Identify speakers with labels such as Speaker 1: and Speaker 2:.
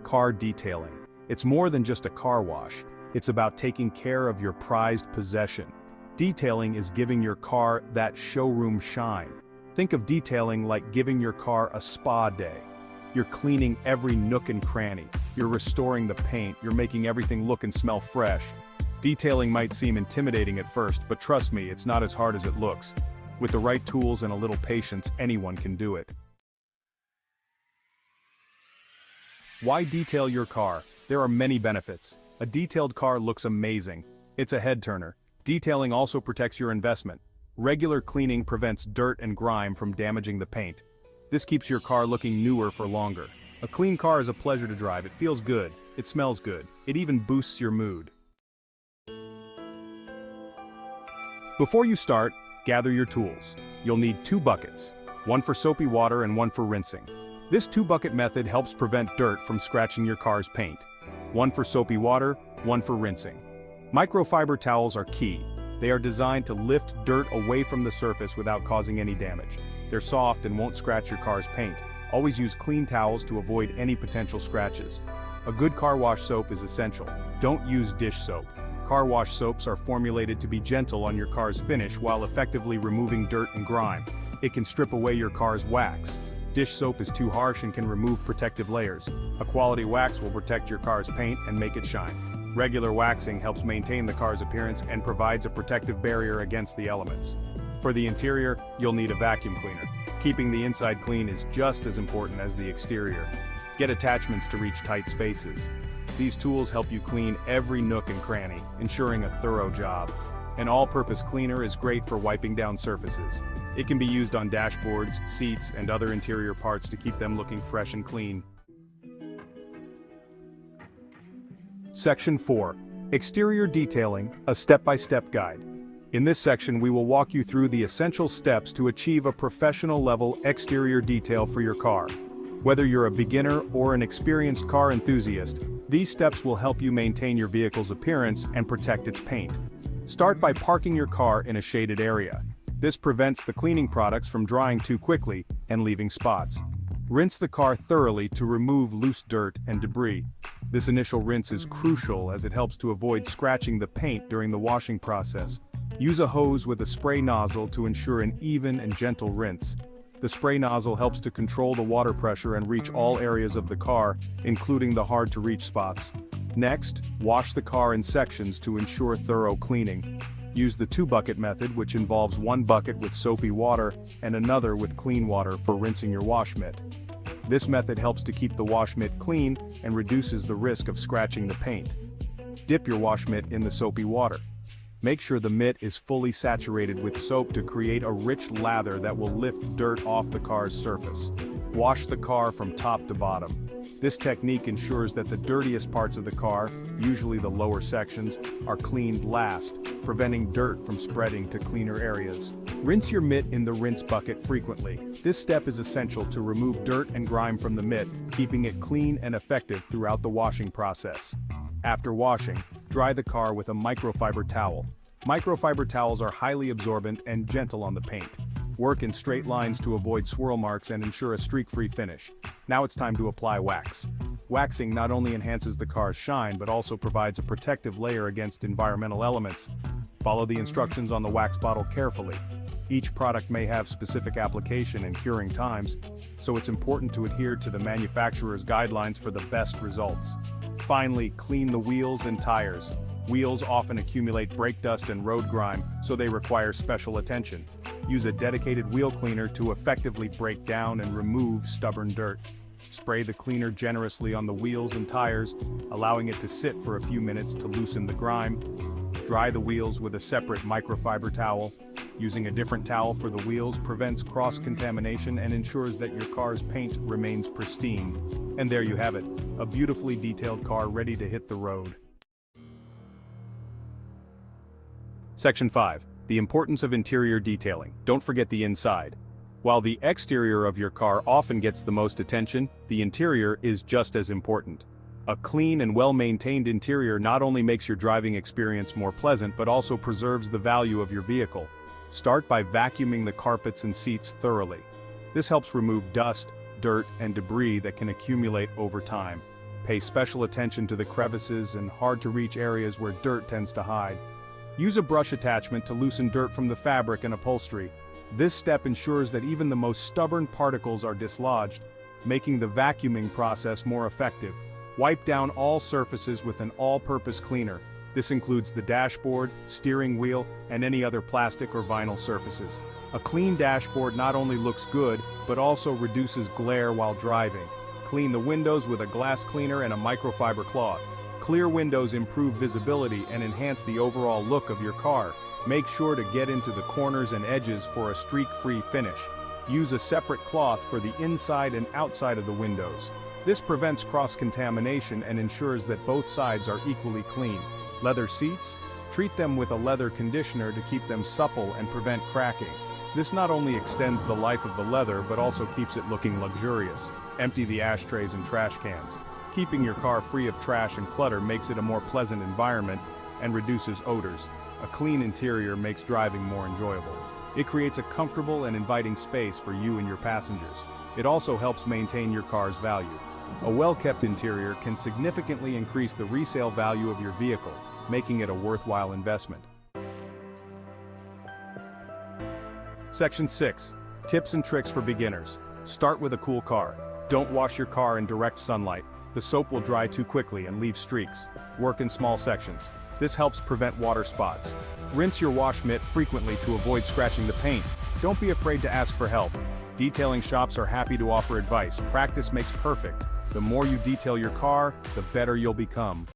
Speaker 1: car detailing. It's more than just a car wash. It's about taking care of your prized possession. Detailing is giving your car that showroom shine. Think of detailing like giving your car a spa day. You're cleaning every nook and cranny. You're restoring the paint. You're making everything look and smell fresh. Detailing might seem intimidating at first, but trust me, it's not as hard as it looks. With the right tools and a little patience, anyone can do it. Why detail your car? There are many benefits. A detailed car looks amazing. It's a head-turner. Detailing also protects your investment. Regular cleaning prevents dirt and grime from damaging the paint. This keeps your car looking newer for longer. A clean car is a pleasure to drive. It feels good. It smells good. It even boosts your mood. Before you start, gather your tools. You'll need 2 buckets, one for soapy water and one for rinsing. This 2-bucket method helps prevent dirt from scratching your car's paint. One for soapy water, one for rinsing. Microfiber towels are key. They are designed to lift dirt away from the surface without causing any damage. They're soft and won't scratch your car's paint. Always use clean towels to avoid any potential scratches. A good car wash soap is essential. Don't use dish soap. Car wash soaps are formulated to be gentle on your car's finish while effectively removing dirt and grime. It can strip away your car's wax. Dish soap is too harsh and can remove protective layers. A quality wax will protect your car's paint and make it shine. Regular waxing helps maintain the car's appearance and provides a protective barrier against the elements. For the interior, you'll need a vacuum cleaner. Keeping the inside clean is just as important as the exterior. Get attachments to reach tight spaces. These tools help you clean every nook and cranny, ensuring a thorough job. An all-purpose cleaner is great for wiping down surfaces. It can be used on dashboards, seats, and other interior parts to keep them looking fresh and clean. Section 4. Exterior Detailing, a step-by-step guide. In this section we will walk you through the essential steps to achieve a professional-level exterior detail for your car. Whether you're a beginner or an experienced car enthusiast, these steps will help you maintain your vehicle's appearance and protect its paint. Start by parking your car in a shaded area. This prevents the cleaning products from drying too quickly and leaving spots. Rinse the car thoroughly to remove loose dirt and debris. This initial rinse is crucial as it helps to avoid scratching the paint during the washing process. Use a hose with a spray nozzle to ensure an even and gentle rinse. The spray nozzle helps to control the water pressure and reach all areas of the car, including the hard-to-reach spots. Next, wash the car in sections to ensure thorough cleaning. Use the 2-bucket method, which involves 1 bucket with soapy water and another with clean water for rinsing your wash mitt. This method helps to keep the wash mitt clean and reduces the risk of scratching the paint. Dip your wash mitt in the soapy water. Make sure the mitt is fully saturated with soap to create a rich lather that will lift dirt off the car's surface. Wash the car from top to bottom. This technique ensures that the dirtiest parts of the car, usually the lower sections, are cleaned last, preventing dirt from spreading to cleaner areas. Rinse your mitt in the rinse bucket frequently. This step is essential to remove dirt and grime from the mitt, keeping it clean and effective throughout the washing process. After washing, dry the car with a microfiber towel. Microfiber towels are highly absorbent and gentle on the paint. Work in straight lines to avoid swirl marks and ensure a streak-free finish. Now it's time to apply wax. Waxing not only enhances the car's shine but also provides a protective layer against environmental elements. Follow the instructions on the wax bottle carefully. Each product may have specific application and curing times, so it's important to adhere to the manufacturer's guidelines for the best results. Finally, clean the wheels and tires. Wheels often accumulate brake dust and road grime, so they require special attention. Use a dedicated wheel cleaner to effectively break down and remove stubborn dirt. Spray the cleaner generously on the wheels and tires, allowing it to sit for a few minutes to loosen the grime. Dry the wheels with a separate microfiber towel. Using a different towel for the wheels prevents cross-contamination and ensures that your car's paint remains pristine. And there you have it, a beautifully detailed car ready to hit the road. Section 5. The importance of interior detailing. Don't forget the inside. While the exterior of your car often gets the most attention, the interior is just as important. A clean and well-maintained interior not only makes your driving experience more pleasant but also preserves the value of your vehicle. Start by vacuuming the carpets and seats thoroughly. This helps remove dust, dirt, and debris that can accumulate over time. Pay special attention to the crevices and hard-to-reach areas where dirt tends to hide. Use a brush attachment to loosen dirt from the fabric and upholstery. This step ensures that even the most stubborn particles are dislodged, making the vacuuming process more effective. Wipe down all surfaces with an all-purpose cleaner. This includes the dashboard, steering wheel, and any other plastic or vinyl surfaces. A clean dashboard not only looks good, but also reduces glare while driving. Clean the windows with a glass cleaner and a microfiber cloth. Clear windows improve visibility and enhance the overall look of your car. Make sure to get into the corners and edges for a streak-free finish. Use a separate cloth for the inside and outside of the windows. This prevents cross-contamination and ensures that both sides are equally clean. Leather seats? Treat them with a leather conditioner to keep them supple and prevent cracking. This not only extends the life of the leather but also keeps it looking luxurious. Empty the ashtrays and trash cans. Keeping your car free of trash and clutter makes it a more pleasant environment and reduces odors. A clean interior makes driving more enjoyable. It creates a comfortable and inviting space for you and your passengers. It also helps maintain your car's value. A well-kept interior can significantly increase the resale value of your vehicle, making it a worthwhile investment. Section 6. Tips and tricks for beginners. Start with a cool car. Don't wash your car in direct sunlight. The soap will dry too quickly and leave streaks. Work in small sections. This helps prevent water spots. Rinse your wash mitt frequently to avoid scratching the paint. Don't be afraid to ask for help. Detailing shops are happy to offer advice. Practice makes perfect. The more you detail your car, the better you'll become.